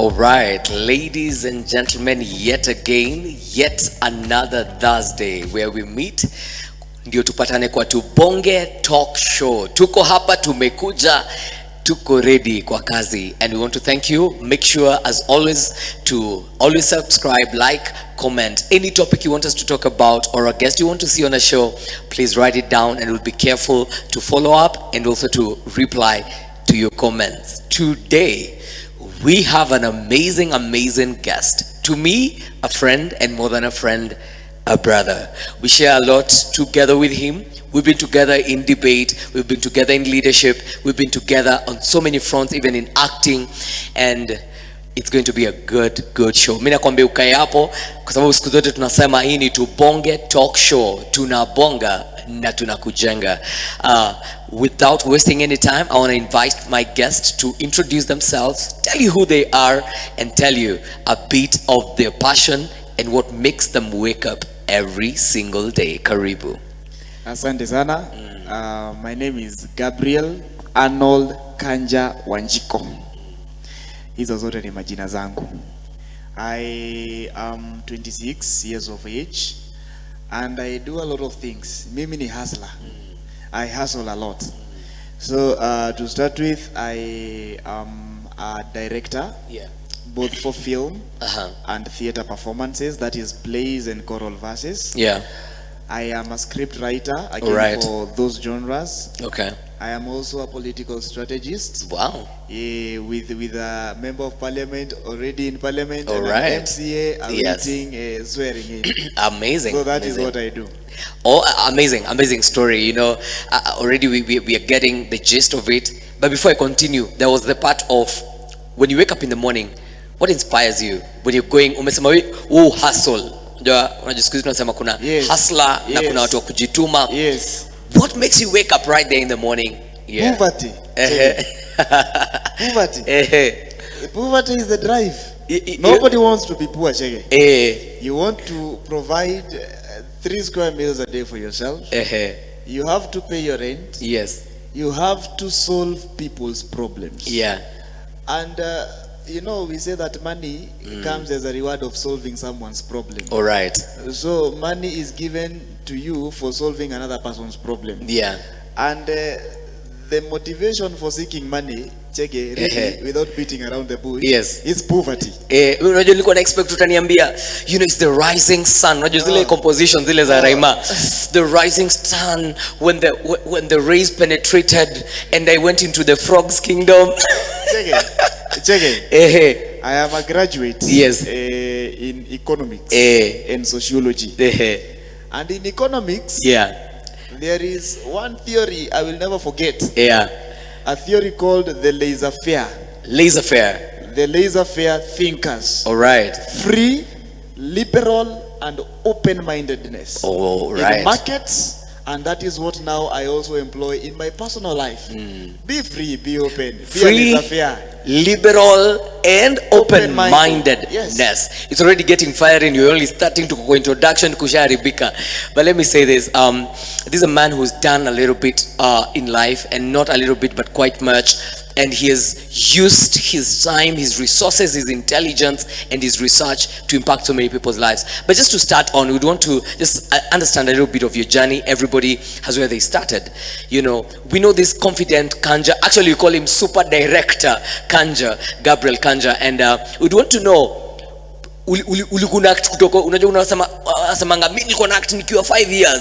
All right, ladies and gentlemen, yet again, yet another Thursday where we meet ndio tupatane kwa Tubonge Talk Show. Tuko hapa, tumekuja, tuko ready kwa kazi, and we want to thank you. Make sure as always to always subscribe, like, comment any topic you want us to talk about or a guest you want to see on the show. Please write it down and we'll be careful to follow up and also to reply to your comments. Today we have an amazing guest. To me, a friend, and more than a friend, a brother. We share a lot together with him. We've been together in debate, we've been together in leadership, we've been together on so many fronts, even in acting, and it's going to be a good show. Mimi nakwambia ukae hapo kwa sababu siku zote tunasema hii ni Tubonge Talk Show. Tunabonga na tunakujenga. Without wasting any time, I want to invite my guests to introduce themselves, tell you who they are, and tell you a bit of their passion and what makes them wake up every single day. Karibu. Asante sana. My name is Gabriel Arnold Kanja Wanjiko. Hizo zote ni majina zangu. I am 26 years of age and I do a lot of things. Mimi ni hustler. I hustle a lot. So to start with, I am a director, both for film and theater performances, that is plays and choral verses. I am a script writer again for those genres. I am also a political strategist. Wow. With a member of parliament already in parliament, and an MCA awaiting swearing in. Amazing. So that is what I do. Oh, amazing story. You know, already we are getting the gist of it. But before I continue, there was the part of when you wake up in the morning, what inspires you when you're going? Umesema wewe hustle. Unajisikia tunasema kuna hustler na kuna watu wa kujituma. What makes you wake up right there in the morning? Poverty. Poverty is the drive. Nobody wants to be poor, Chege. You want to provide 3 square meals a day for yourself. You have to pay your rent. You have to solve people's problems. And you know, we say that money comes as a reward of solving someone's problem. So money is given to you for solving another person's problem. And the motivation for seeking money, really, without beating around the bush, is poverty. Unajua nilikuwa na expect utaniambia, you know, it's the rising sun. Unajua zile composition zile za Raima, the rising sun when the rays penetrated and I went into the frogs kingdom. I am a graduate in economics and sociology. And in economics, there is one theory I will never forget. A theory called the laissez-faire. The laissez-faire thinkers. Free, liberal, and open-mindedness in markets. And that is what now I also employ in my personal life. Be free, be open. Free, liberal, and open-mindedness. It's already getting fiery and you're only starting to go introduction kusharibika. But let me say this. This is a man who's done a little bit in life, and not a little bit, but quite much. And he has used his time, his resources, his intelligence, and his research to impact so many people's lives. But just to start on, we'd want to just understand a little bit of your journey. Everybody has where they started. You know, we know this confident Kanja. Actually, you call him super director Kanja, Gabriel Kanja. And we'd want to know, ulikuna act kutoko, unajua unasemanga mimi nilikuwa na act nikiwa 5 years.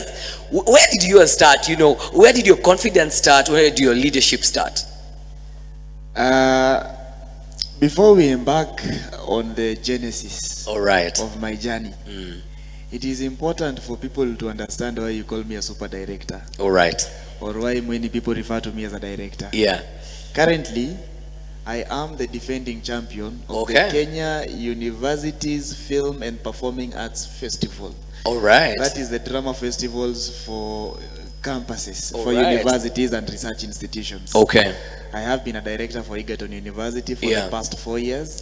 Where did yours start? You know, where did your confidence start? Where did your leadership start? Before we embark on the genesis of my journey, it is important for people to understand why you call me a super director. Or why many people refer to me as a director. Currently, I am the defending champion of the Kenya University's Film and Performing Arts Festival. That is the drama festivals for campuses, for universities and research institutions. I have been a director for Egerton University for the past 4 years.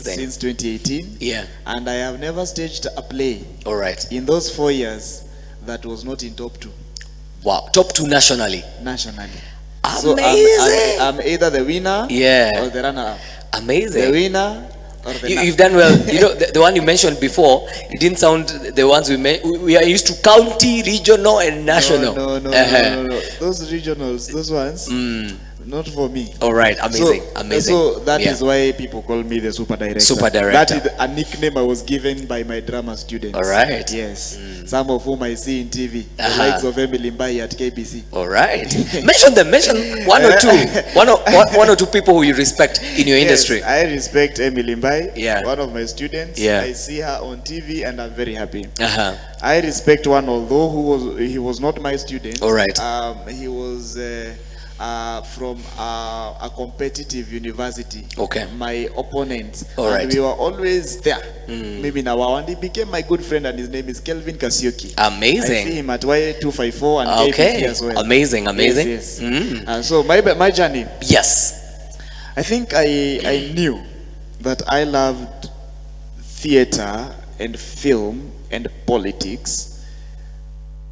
Since 2018. And I have never staged a play in those 4 years that was not in top 2. Wow, top 2 nationally. So I'm either the winner or the runner-up. Amazing. The winner You've done well. You know, the one you mentioned before, it didn't sound the ones we are used to county, regional, and national. No. Those regionals, those ones, not for me. All right, amazing. So that is why people call me the super director. Super director. That is a nickname I was given by my drama students. All right. Yes. Some of whom I see in TV. The likes of Emily Mbai at KBC. All right. Mention them. Mention one or two. One or two people who you respect in your industry. I respect Emily Mbai. Yeah. One of my students. Yeah. I see her on TV and I'm very happy. I respect one, although he was not my student. All right. He was from a competitive university. Okay. My opponent. All right. And we were always there. Maybe now, and he became my good friend, and his name is Kelvin Kasioki. Amazing. I see him at Y254 and KBC as well. Amazing. Yes. So my journey. Yes. I think I knew that I loved theater and film and politics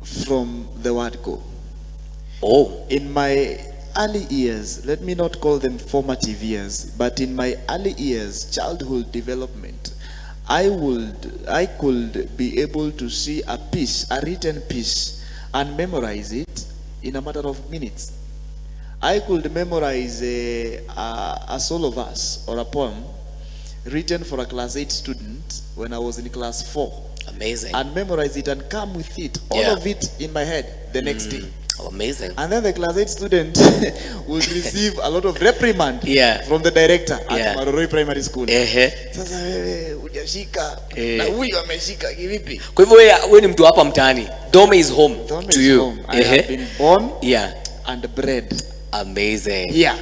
from the word go. Oh. In my early years, let me not call them formative years, but in my early years, childhood development, I could be able to see a written piece, and memorize it in a matter of minutes. I could memorize a solo verse or a poem written for a class 8 student when I was in class 4. Amazing. And memorize it and come with it, all of it in my head the next day. Oh, amazing. And then the class 8 student would receive a lot of reprimand from the director at Maroroi Primary School. Sasa wewe hujashika na huyu ameshika kivipi? Kwa hivyo wewe ni mtu hapa mtaani. Dome is home to you. Home. I have been born and bred. Amazing. Yeah.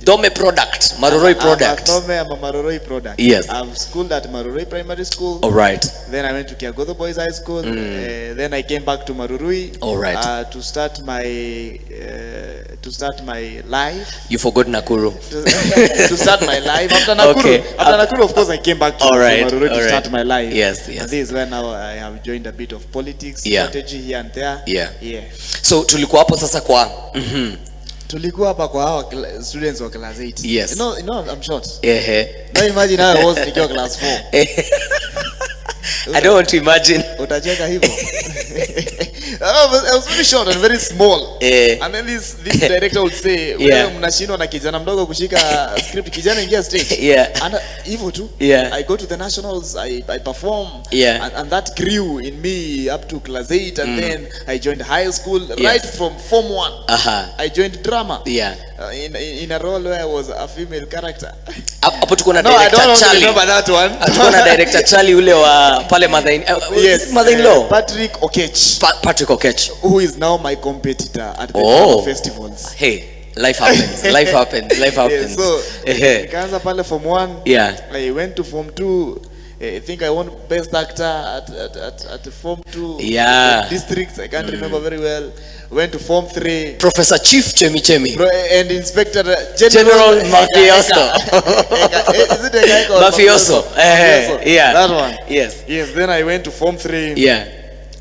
Dome product, Maroroi product. I'm a Maroroi product. Yes. I've schooled at Maroroi Primary School. All right. Then I went to Kiagodo Boys High School. Then I came back to Maroroi. All right. To start my life. You forgot Nakuru. To start my life after Nakuru. Okay. After Nakuru, of course, I came back to Maroroi to start my life. Yes. And this is when now I have joined a bit of politics, strategy here and there. Yeah. So tulikuwa hapo sasa kwa tulikuwa hapa kwa hawa students wa class 8. Yes. You know, I'm short. Now imagine I was nikiwa class 4. I don't want to imagine. Utacheka hivyo. I was very short and very small. And then this director would say, wewe mnashindwa na kijana mdogo kushika script, kijana ingia stage. And hivyo tu. I go to the nationals, I perform. And that grew in me up to class 8, and then I joined high school right from form 1. I joined drama. In a role where I was a female character. Hapo tuko na director Charlie. No, I don't remember that one. Tuko na director Charlie ule wa pale mother-in-law. Patrick Okech. Patrick Okech, who is now my competitor at the festivals. Hey, life happens. Life happens. So nikaanza pale form 1. I went to form 2. I think I won best actor at form 2 districts. I can't remember very well. Went to form 3. Professor Chief Chemi and Inspector General Mafioso. Is it a guy called Mafioso? That one. Yes. Then I went to form 3.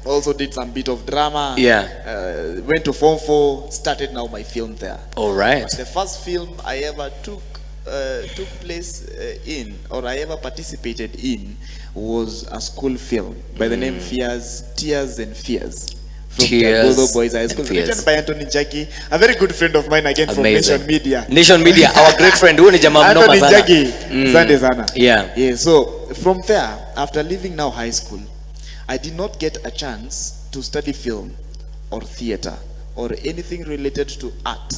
Also did some bit of drama. Went to form 4. Started now my film there. All right. But the first film I ever took place in, or I ever participated in, was a school film by the name Tears and Fears. From Kiagodo Boys High School, written by Anthony Njagi, a very good friend of mine again. Amazing. From Nation Media. Nation Media, our great friend. Anthony Njagi, Sande sana. Yeah. So from there, after leaving now high school, I did not get a chance to study film or theater or anything related to art.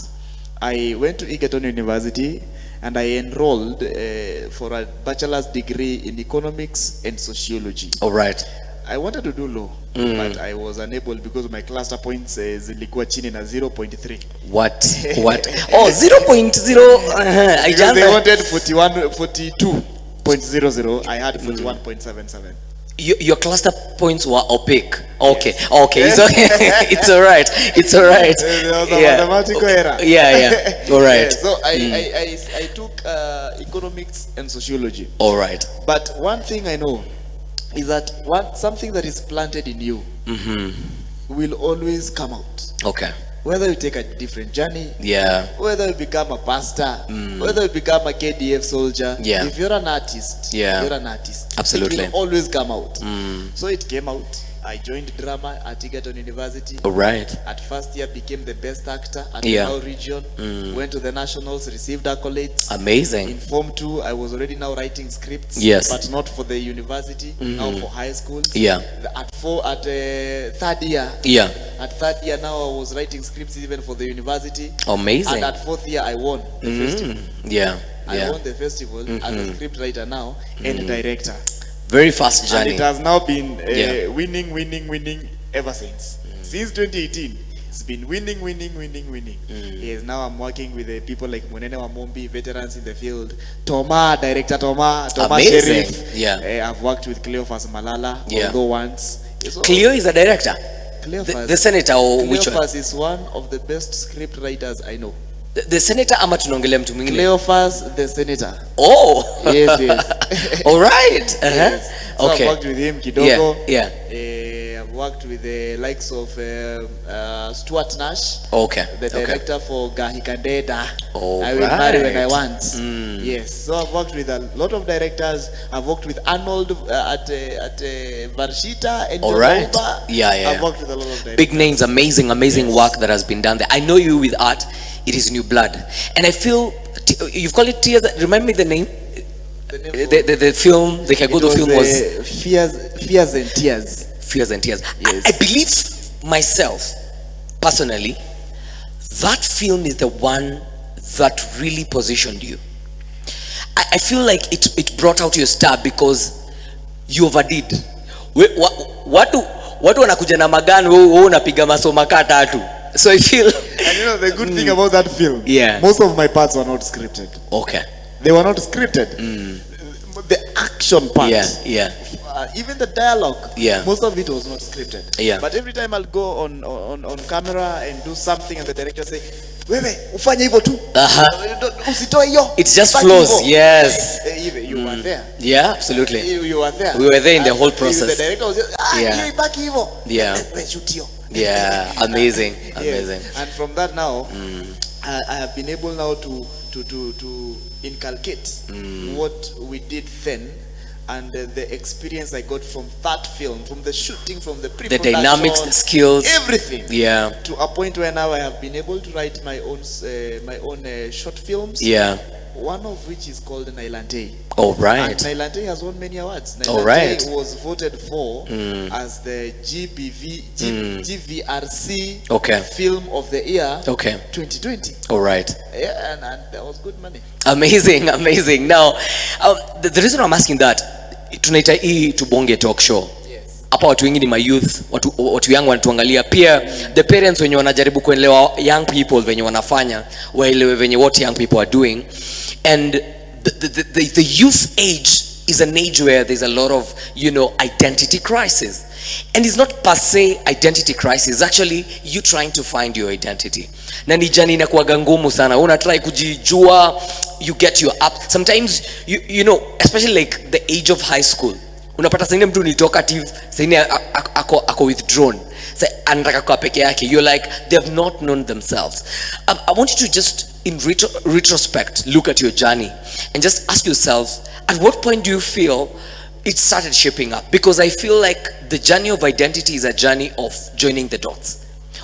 I went to Egerton University and I enrolled for a bachelor's degree in economics and sociology. All right. I wanted to do law, but I was unable because my cluster points zilikuwa chini na 0.3. What? Oh, 0.0. They wanted 42.00. I had 41.77. Your cluster points were opaque. Okay. It's okay. It's all right. There was a mathematical error. All right. So I took economics and sociology. All right. But one thing I know is that something that is planted in you will always come out. Okay. whether you take a different journey, whether you become a pastor, whether you become a KDF soldier, if you're an artist, you're an artist. Absolutely. It will always come out. So it came out. I joined drama at Egerton University. All right. At first year, became the best actor at the whole region. Went to the nationals, received accolades. Amazing. In Form 2, I was already now writing scripts. Yes. But not for the university, now for high schools. At third year. At third year now, I was writing scripts even for the university. Amazing. And at fourth year, I won the festival. I won the festival as a script writer now and director. Very fast journey. And it has now been winning ever since. Since 2018, it's been winning. Yes, now I'm working with people like Munene Wamombi, veterans in the field. Director Toma Sheriff. I've worked with Cleophas Malala, although once. Cleo is a director? Cleophas, the senator or which one? Cleophas is one of the best script writers I know. The senator ama tunaongelea mtu mwingine? Cleophas the senator. Oh. Yes. All right. Yes. So okay. I've worked with him kidogo. Yeah. I've worked with the likes of Stuart Nash. Okay. The director for Gahikandeda. Oh, I will marry when I want. Yes. So I've worked with a lot of directors. I've worked with Arnold at Varshita and all right. I've worked with a lot of directors. Big names, amazing work that has been done there. I know you with art. It is in your blood, and I feel you've called it Tears. Remind me the name. The film, the Kagodo film was Fears and Tears. Fears and Tears. Yes. I believe myself personally that film is the one that really positioned you. I feel like it brought out your star because you overdid. Watu wanakuja na magani, wewe unapiga masoma tatu. So I feel and you know the good thing about that film, most of my parts were not scripted. Okay. They were not scripted. The action part, even the dialogue, most of it was not scripted. But every time I'll go on camera and do something and the director say, wewe ufanye hivyo tu. Usitoe hiyo. It just flows. Yes. You were there. Yeah, absolutely. You were there. We were there in the whole process. The director was just, ibaki hivyo. Yeah, amazing. And from that now, I have been able now to inculcate what we did then, and the experience I got from that film, from the shooting, from the pre-production, the dynamics, the skills, everything. To a point where now I have been able to write my own short films. One of which is called Nailante. All right. And Nailante has won many awards. Nailante all right. was voted for as the GVRC Film of the Year 2020. All right. Yeah, and that was good money. Amazing. Now, the reason I'm asking that, tunaita hii Tubonge talk show. Hapa watu wengi ni my youth, watu young wanatuangalia pia, the parents wenye wanajaribu kuelewa young people venye wanafanya, waelewe venye what young people are doing, and the youth age is an age where there's a lot of identity crisis, and it's not per se identity crisis, it's actually you trying to find your identity. Na ni jani inakuwa ngumu sana, una try kujijua, you get your up sometimes, you know, especially like the age of high school. Unapata sasa mtu ni talkative, sasa ako withdrawn, sasa anataka kwa peke yake. You're like, they have not known themselves. I want you to just in retrospect look at your journey and just ask yourself, at what point do you feel it started shaping up? Because I feel like the journey of identity is a journey of joining the dots.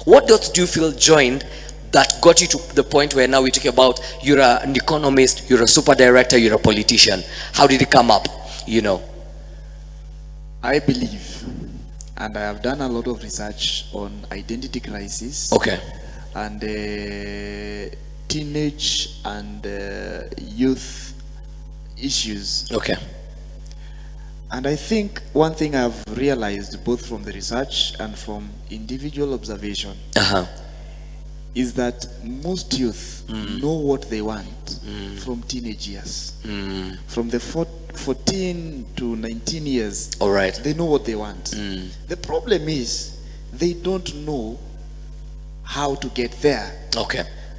What dots do you feel joined that got you to the point where now we're talking about you're an economist, you're a super director, you're a politician? How did it come up? I believe, and I have done a lot of research on identity crisis. And teenage and youth issues. And I think one thing I've realized both from the research and from individual observation is that most youth know what they want from teenage years. From the 14 to 19 years, they know what they want. The problem is they don't know how to get there.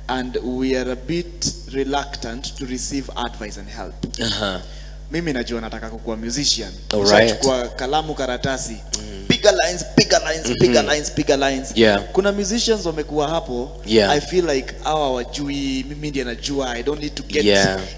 And we are a bit reluctant to receive advice and help. mimi najua nataka kuwa musician. Alright. Kalamu karatasi. Bigger lines. Yeah. Kuna musicians wamekuwa hapo. Yeah. I feel like hawa wajui, mimi ndiye najua. I don't need to get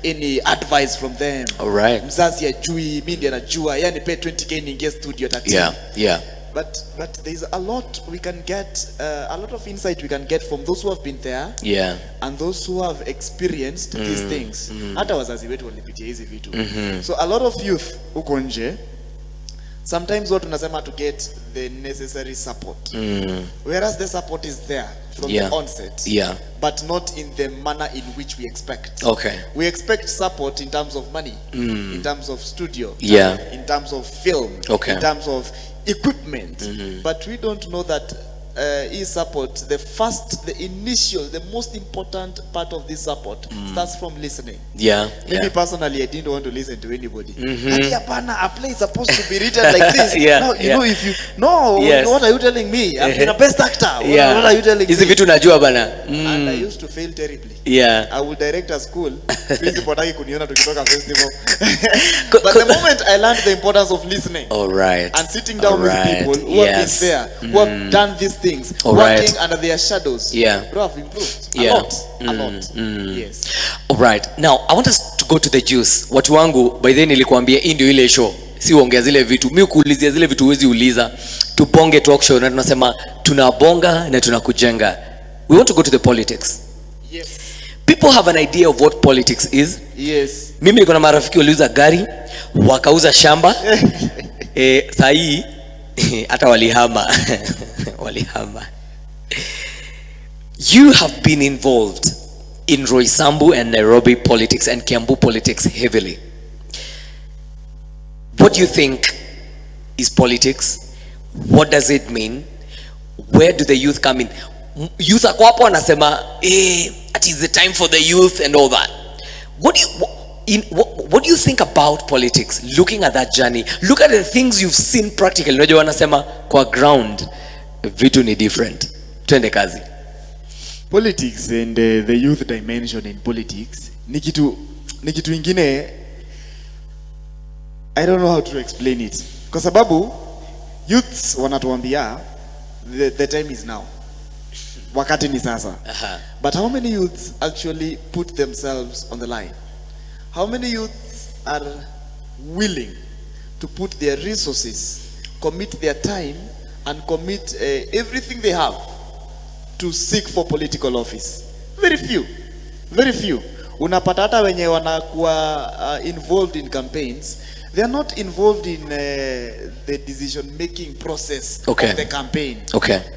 any advice from them. Alright. Mzazi ajui, mimi ndiye najua. Yani pay 20k ninge studio 30. Yeah. But there's a lot we can get, a lot of insight we can get from those who have been there. Yeah. And those who have experienced these things. Hata wazazi wetu walipitia hizi vitu. So a lot of youth uko nje, sometimes what tunasema to get the necessary support. Whereas the support is there from the onset. Yeah. But not in the manner in which we expect. Okay. We expect support in terms of money, in terms of studio, in terms of film, in terms of equipment. But we don't know that e-support, the initial, the most important part of this support starts from listening. Maybe personally I didn't want to listen to anybody. A play is supposed to be written like this. No, you know, if you what are you telling me? I'm the best actor. What are you telling me? And I used to fail terribly. I would direct a school. Principal taki kuniona tukitoka festival. But the moment I learned the importance of listening, and sitting down with people who have been there, who have done these things, working under their shadows, bro, I've improved a lot. Yes. Alright. Now I want us to go to the juice. Watu wangu, by then nilikuambia hii ndio ile show. Si uongea zile vitu. Mimi kuulizia zile vitu huwezi uliza. Tubonge talk show na tunasema tunabonga na tunakujenga. We want to go to the politics. Yes. People have an idea of what politics is. Yes. Mimi niko na marafiki waliuza gari, wakauza shamba. Saa hii hata walihama. You have been involved in Roysambu and Nairobi politics and Kiambu politics heavily. What do you think is politics? What does it mean? Where do the youth come in? Youth ako hapo wanasema it is the time for the youth and all that. What do you think about politics? Looking at that journey, look at the things you've seen practically. Unajua wanasema kwa ground vitu ni different. Twende kazi. Politics and the youth dimension in politics ni kitu ingine. I don't know how to explain it. Kwa sababu youths wanatuambia the time is now. Wakati ni sasa. But how many youths actually put themselves on the line? How many youths are willing to put their resources, commit their time, and commit everything they have to seek for political office? Very few. Unapata hata wenye wanakuwa involved in campaigns, they are not involved in the decision-making process of the campaign.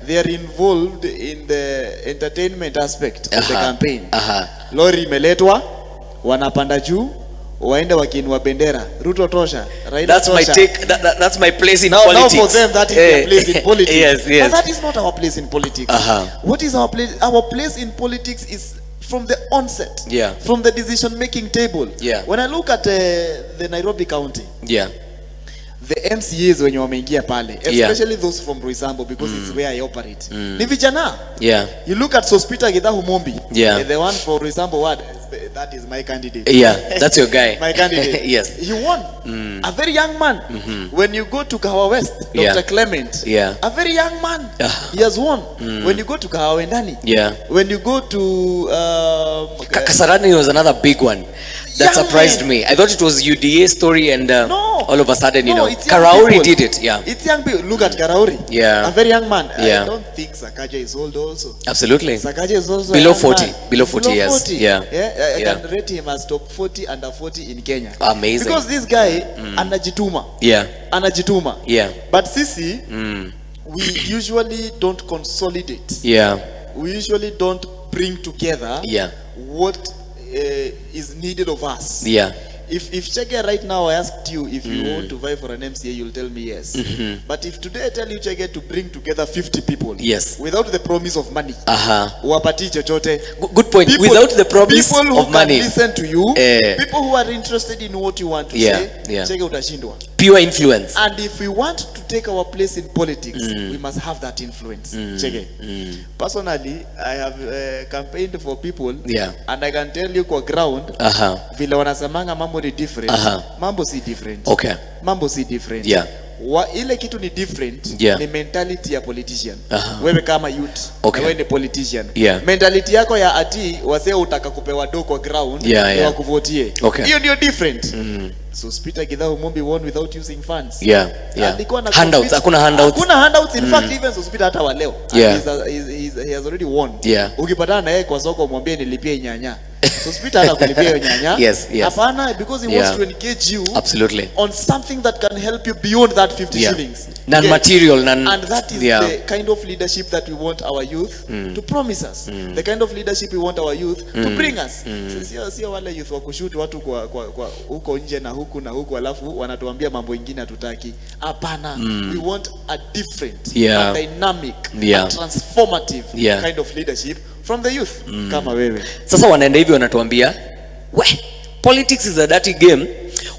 They are involved in the entertainment aspect of the campaign. Lori imeletwa, wanapanda juu, waende wakiinua bendera, Ruto tosha, Raila tosha. That's my take. That's my place in politics. Now for them that is their place in politics. Yes. But that is not our place in politics. What is our place? Our place in politics is from the onset, from the decision-making table. When I look at the Nairobi County, the MCAs wenye wameingia pale, especially those from Roysambu, because it's where I operate. Ni vijana. You look at Sospita Githahu Mombi, the one for Roysambu ward, that is my candidate. That's your guy. My candidate. Yes. He won. A very young man. When you go to Kahawa West, Dr. Clement, a very young man. He has won. When you go to Kahawa Wendani, when you go to Kasarani was another big one. That surprised me. I thought it was UDA story and all of a sudden, Karauri did it. It's young people. Look at Karauri. A very young man. I don't think Sakaja is old also. Absolutely. Sakaja is also below 40. Below 40 years. I can rate him as top 40, under 40 in Kenya. Amazing. Because this guy, anajituma. Anajituma. But sisi, we usually don't consolidate. We usually don't bring together what is needed of us. If Chege right now I asked you if you want to vie for an MCA, you'll tell me yes. But if today I tell you Chege to bring together 50 people, without the promise of money, wapati chochote. Good Good point. Without the promise people who of money. can listen to you, people who are interested in what you want to say, cheke utashindwa. Pure influence. And if we want to take our place in politics, we must have that influence. Cheke. Personally, I have campaigned for people, and I can tell you kwa ground, vile wanasemanga mambo ni different. Mambo si different. Okay. Mambo si different. Ile kitu ni different, ni mentality ya politician. Wewe kama youth, wewe ni politician. Mentality yako ya ati wase utaka kupewa do kwa ground, wa kuvotie. Hiyo ndio different. So Speaker Githahu Mumbi won without using funds. Handouts, hakuna handouts. Hakuna handouts. In fact, even so Speaker hata wa leo, he has already won. Ukipatana na yeye kwa soko mwambie nilipie nyanya. So Speaker hata kulipia nyanya. Hapana, because he wants to engage you on something that can help you beyond that 50 shillings. Non-material. And that is the kind of leadership that we want our youth to promise us. The kind of leadership we want our youth to bring us. Sio wale youth wa kushutu watu kwa huko nje na huku alafu wanatuambia mambo mengine hatutaki. Hapana. We want a different, a dynamic, a transformative kind of leadership from the youth. Kama wewe. Sasa wanaenda hivi wanatuambia, politics is a dirty game.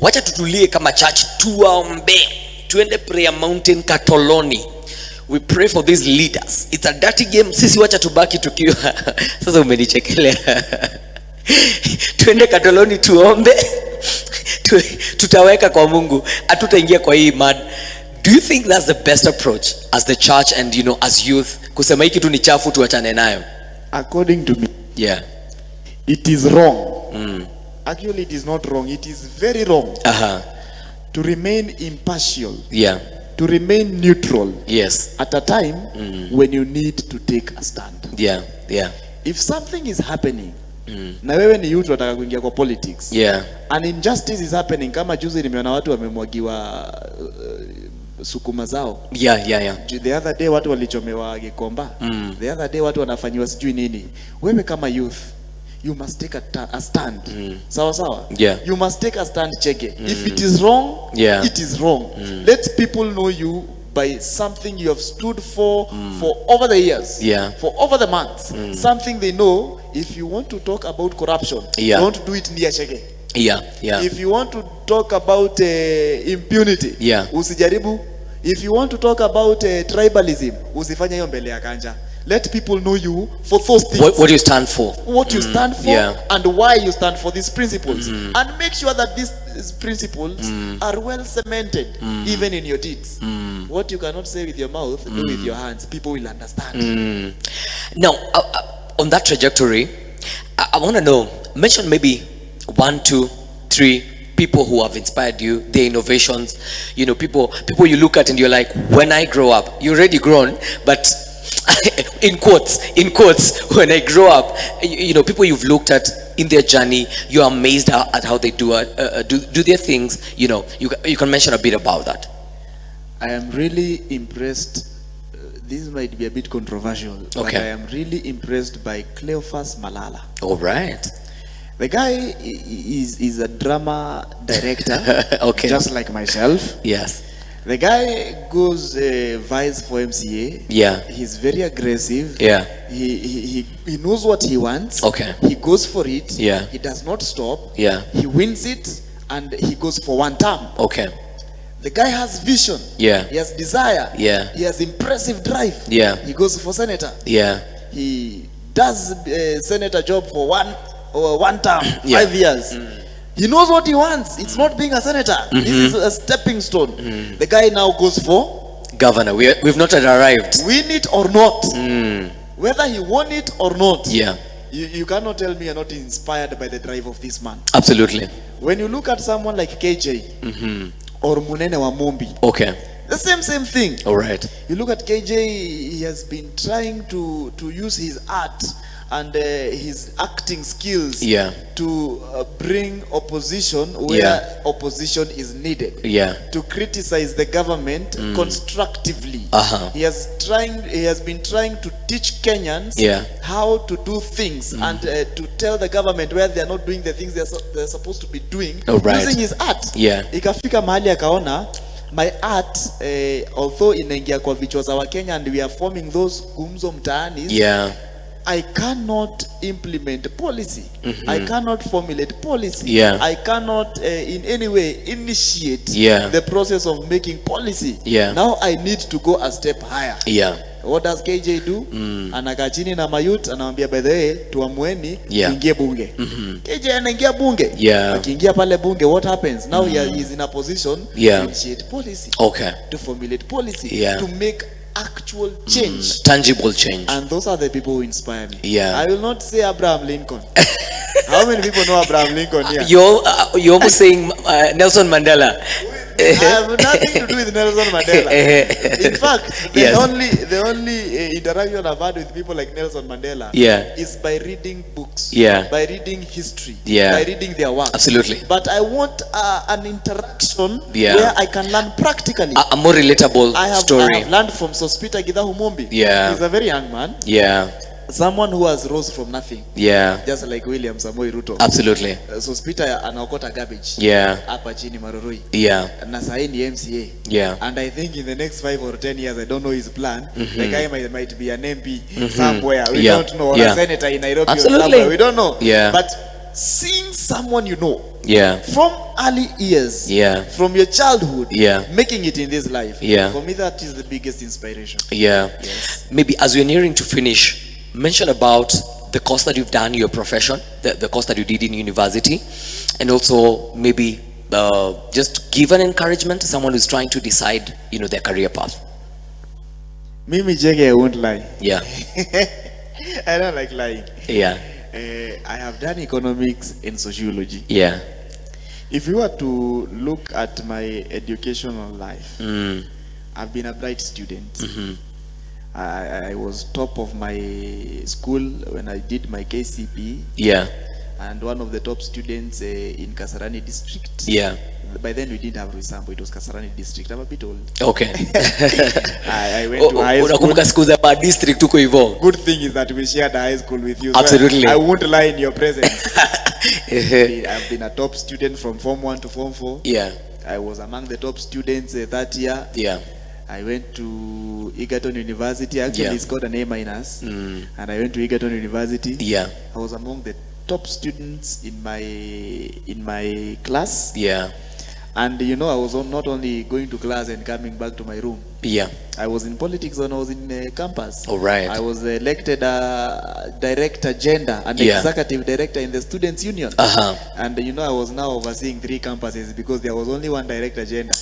Wacha tutulie kama church, tuombe. Tuende prayer mountain Katoloni. We pray for these leaders. It's a dirty game. Sisi wacha tubaki tukiwa. Sasa umenichekelea. Tuende Katoloni tuombe. Tutaweka kwa Mungu. Hatutaingia kwa hii mad. Do you think that's the best approach as the church and as youth? Kusema hiki tu ni chafu tuachane nayo. According to me, it is wrong. Actually, it is not wrong. It is very wrong. To remain impartial. To remain neutral. At a time when you need to take a stand. If something is happening, na wewe ni youth wataka kuingia kwa politics. An injustice is happening. Kama juzi nimeona watu wamemwagiwa sukuma zao. The other day watu walichomewa Gikomba. The other day watu wanafanywa sijui nini. Wewe kama youth, you must take a stand. Sawa. You must take a stand, cheke. If it is wrong, it is wrong. Let people know you by something you have stood for over the years, for over the months. Something they know. If you want to talk about corruption, don't do it near cheke. If you want to talk about impunity, usijaribu. If you want to talk about tribalism, usifanya hiyo mbele ya Kanja. Let people know you for those things. What you stand for. What you stand for and why you stand for these principles. And make sure that these principles are well cemented even in your deeds. What you cannot say with your mouth, do with your hands. People will understand. Now, on that trajectory, I want to know, mention maybe 1, 2, 3 people who have inspired you, their innovations, people you look at and you're like, when I grow up, you're already grown, but in quotes, when I grow up, people you've looked at in their journey, you're amazed at how they do their things. You can mention a bit about that. I am really impressed. This might be a bit controversial, but I am really impressed by Cleophas Malala. All right. The guy is a drama director, just like myself. Yes. The guy goes vice for MCA. He's very aggressive. He knows what he wants. He goes for it. He does not stop. He wins it and he goes for one term. The guy has vision. He has desire. He has impressive drive. He goes for senator. He does senator job for one term, 5 years. He knows what he wants. It's not being a senator. This is a stepping stone. The guy now goes for governor. We've not yet arrived. Win it or not. Whether he won it or not. You cannot tell me you're not inspired by the drive of this man. Absolutely. When you look at someone like KJ or Munene wa Mumbi. The same thing. All right. You look at KJ, he has been trying to use his art and his acting skills to bring opposition where opposition is needed. To criticize the government constructively. He has been trying to teach Kenyans how to do things and to tell the government where they are not doing the things they're supposed to be doing using his art. Ikafika mahali akaona, my art, although inaingia kwa vichwa za Wakenya and we are forming those gumzo mtaani, I cannot implement policy. I cannot formulate policy. Yeah. I cannot in any way initiate the process of making policy. Yeah. Now I need to go a step higher. Yeah. What does KJ do? Anakaa chini na mayut anamwambia by the way tuamueni tuingie bunge. KJ anaingia bunge. Akiingia pale bunge, what happens? Now he is in a position to initiate policy. Okay. To formulate policy. To make actual change. Tangible change. And those are the people who inspire me. Yeah. I will not say Abraham Lincoln. How many people know Abraham Lincoln here? You're almost saying Nelson Mandela. I have nothing to do with Nelson Mandela. In fact, the only interaction I've had with people like Nelson Mandela is by reading books, by reading history, by reading their work. Absolutely. But I want an interaction where I can learn practically. A more relatable story. I have learned from Sospita Gidahu Mumbi. He's a very young man. Someone who has rose from nothing. Just like William Samoei Ruto. Absolutely. Sospita anaokota garbage. Hapa chini Maroroi. Na sahi ni MCA. And I think in the next 5 or 10 years, I don't know his plan. The guy might be an MP somewhere. We don't know. Or a senator in Nairobi. Absolutely. Or somewhere. We don't know. But seeing someone you know from early years, from your childhood, making it in this life, for me that is the biggest inspiration. Maybe as we're nearing to finish, mention about the course that you've done, your profession, the course that you did in university, and also maybe just give an encouragement to someone who's trying to decide, their career path. Mimi Jege, I won't lie. I don't like lying. I have done economics and sociology. If you were to look at my educational life, I've been a bright student. I was top of my school when I did my KCP. And one of the top students in Kasarani district. By then we didn't have Ruisambo, it was Kasarani district. I'm a bit old. Okay. I went to high school. District Good thing is that we shared the high school with you. Absolutely. So I won't lie in your presence. I've been a top student from Form 1 to Form 4. I was among the top students that year. I went to Egerton University. Actually, it's called an A-. And I went to Egerton University. I was among the top students in my class. And I was not only going to class and coming back to my room. I was in politics when I was in campus. I was elected director gender and executive director in the students union. And I was now overseeing 3 campuses because there was only one director gender.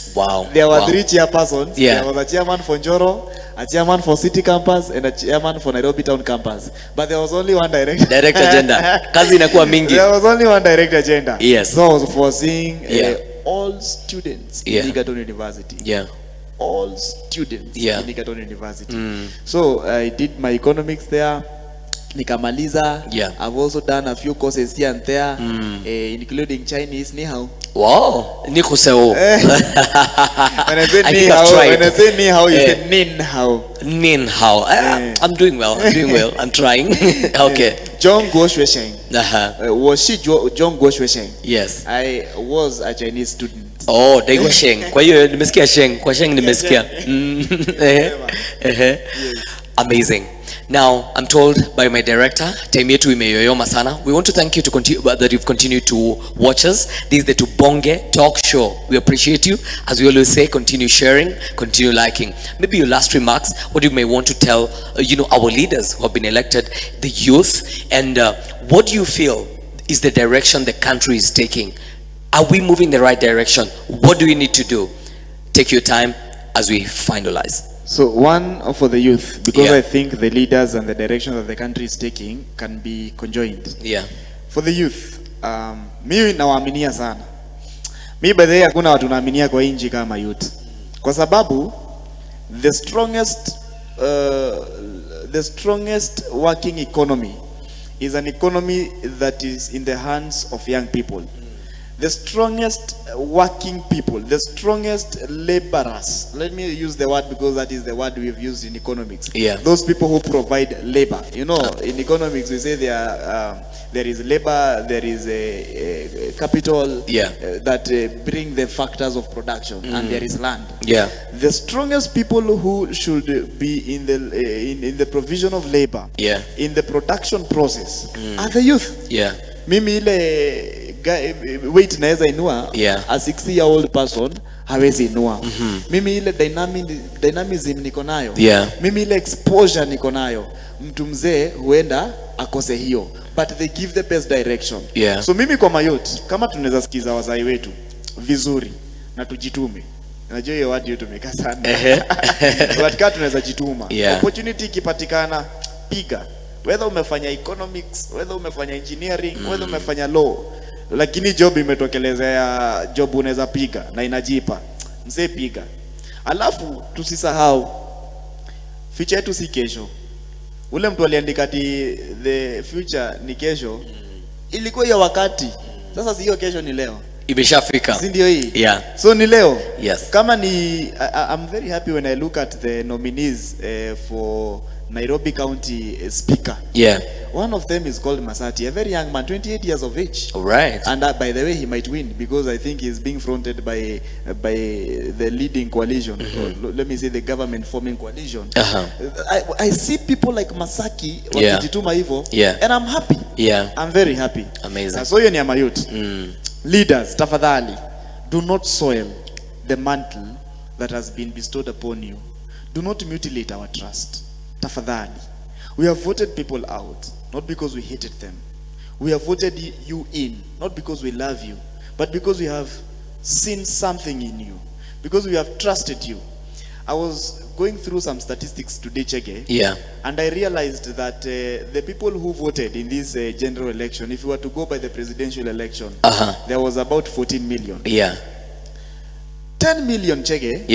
There were 3 chairpersons. There was a chairman for Njoro, a chairman for city campus, and a chairman for Nairobi town campus. But there was only one director gender. Kazi inakuwa mingi. There was only one director gender. So I was foreseeing all students in Egerton University. All students in Egerton University. So I did my economics there. Nikamaliza. I've also done a few courses here and there, including Chinese. Ni hao. Wow. Ni kuseo. When I say ni hao, you say nin hao. Nin hao. I'm doing well. I'm trying. Okay. John Guo Shuesheng. Was she John Guo Shuesheng? Yes. I was a Chinese student. Oh, Daigo Sheng. Kwa hiyo nimesikia Sheng. Kwa Sheng nimesikia. Amazing. Now, I'm told by my director, time yetu imeyoyoma sana. We want to thank you that you've continued to watch us. This is the Tubonge Talk Show. We appreciate you. As we always say, continue sharing, continue liking. Maybe your last remarks, what you may want to tell, our leaders who have been elected, the youth, and what do you feel is the direction the country is taking? Are we moving in the right direction? What do we need to do? Take your time as we finalize. So one for the youth, because I think the leaders and the direction that the country is taking can be conjoined. For the youth, mimi nawaaminia sana. Mimi by the way hakuna watu naaminia kwa inji kama youth. Kwa sababu the strongest working economy is an economy that is in the hands of young people. The strongest working people, the strongest laborers. Let me use the word because that is the word we've used in economics. Those people who provide labor. In economics we say they are there is labor, there is a capital that bring the factors of production, and there is land. The strongest people who should be in the provision of labor, in the production process, are the youth. Mimi ile weight naweza inua, a 60-year-old person hawezi inua. Mimi ile dynamism niko nayo, mimi ile exposure niko nayo, mtu mzee huenda akose hiyo, but they give the best direction. So mimi kwa mayot, kama tunaweza sikiza wazai wetu vizuri na tujitume, najua hiyo wadi tumeka sana but kama tunaweza jituma, opportunity ikipatikana piga, whether umefanya economics, whether umefanya engineering, whether umefanya law, lakini job imetokelezea, job unaweza piga na inajipa, mzee piga. Alafu tusisahau future yetu si kesho. Ule mtu aliandika ati the future ni kesho, ilikuwa ya wakati. Sasa sio kesho, ni leo. Imeshafika. Si ndio hii? So ni leo. Kama ni I'm very happy when I look at the nominees for Nairobi County Speaker. One of them is called Masati, a very young man, 28 years of age. And by the way, he might win because I think he's being fronted by the leading coalition, or let me say the government forming coalition. I see people like Masaki wakijituma hivyo, and I'm happy. I'm very happy. Amazing. So hiyo ni ama youth. Leaders, tafadhali, do not soil the mantle that has been bestowed upon you. Do not mutilate our trust. Tafadhali. We have voted people out, not because we hated them. We have voted you in, not because we love you, but because we have seen something in you, because we have trusted you. I was going through some statistics today, Chege, and I realized that the people who voted in this general election, if you were to go by the presidential election, there was about 14 million. 10 million, Chege,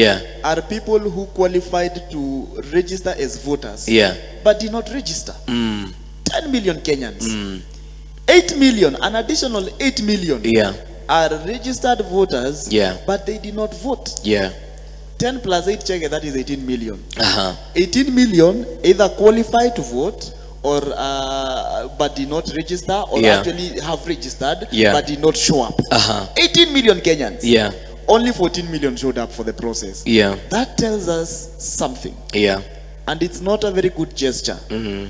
are people who qualified to register as voters, but did not register. 10 million Kenyans. 8 million, an additional 8 million are registered voters, but they did not vote. 10 plus 8, Chege, that is 18 million. 18 million either qualify to vote, or but did not register, or actually have registered, but did not show up. 18 million Kenyans. Only 14 million showed up for the process. That tells us something. And it's not a very good gesture.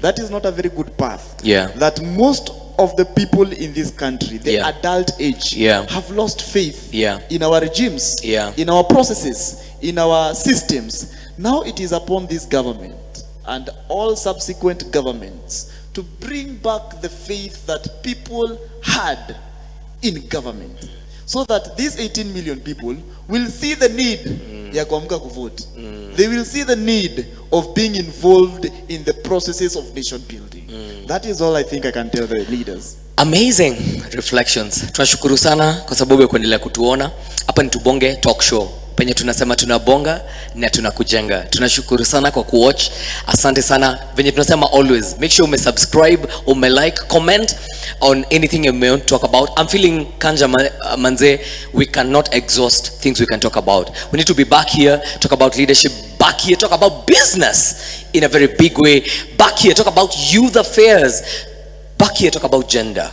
That is not a very good path. That most of the people in this country, the adult age, have lost faith in our regimes, in our processes, in our systems. Now it is upon this government and all subsequent governments to bring back the faith that people had in government, so that these 18 million people will see the need ya kuamka kuvote. They will see the need of being involved in the processes of nation building. That is all I think I can tell the leaders. Amazing reflections. Tunashukuru sana kwa sababu ya kuendelea kutuona. Hapa ni Tubonge Talk Show, penye tunasema tunabonga na tunakujenga. Tunashukuru sana kwa kuwatch. Asante sana. Venye tunasema always, make sure umesubscribe, umelike, comment on anything you may want to talk about. I'm feeling Kanja manze, we cannot exhaust things we can talk about. We need to be back here, talk about leadership, back here, talk about business in a very big way, back here, talk about youth affairs, back here, talk about gender.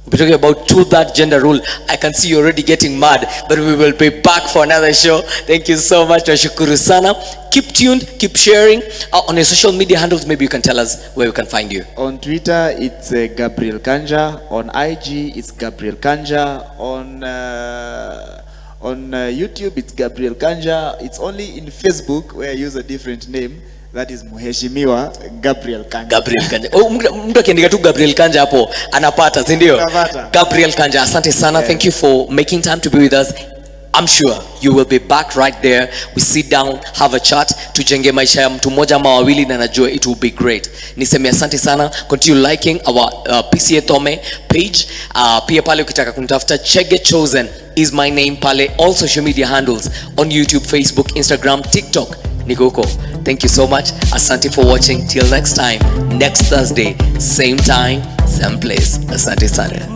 We're talking about two-third gender rule. I can see you already getting mad, but we will be back for another show. Thank you so much. Tunashukuru sana. Keep tuned, keep sharing. On your social media handles, maybe you can tell us where we can find you. On Twitter, it's Gabriel Kanja. On IG, it's Gabriel Kanja. On YouTube, it's Gabriel Kanja. It's only in Facebook where I use a different name. That is Mheshimiwa Gabriel Kanja. Gabriel Kanja. Oh, mtu akiandika tu Gabriel Kanja hapo anapata, si ndio? Gabriel Kanja. Asante sana. Thank you for making time to be with us. I'm sure you will be back right there. We sit down, have a chat, tujenge maisha ya mtu mmoja ama wawili, na najua it will be great. Niseme asante sana. Continue liking our PCA Thome page. Pia pale ukitaka kunitafuta, Chege Chosen is my name pale. All social media handles on YouTube, Facebook, Instagram, TikTok. Niko huko. Thank you so much. Asante for watching. Till next time, next Thursday, same time, same place. Asante sana.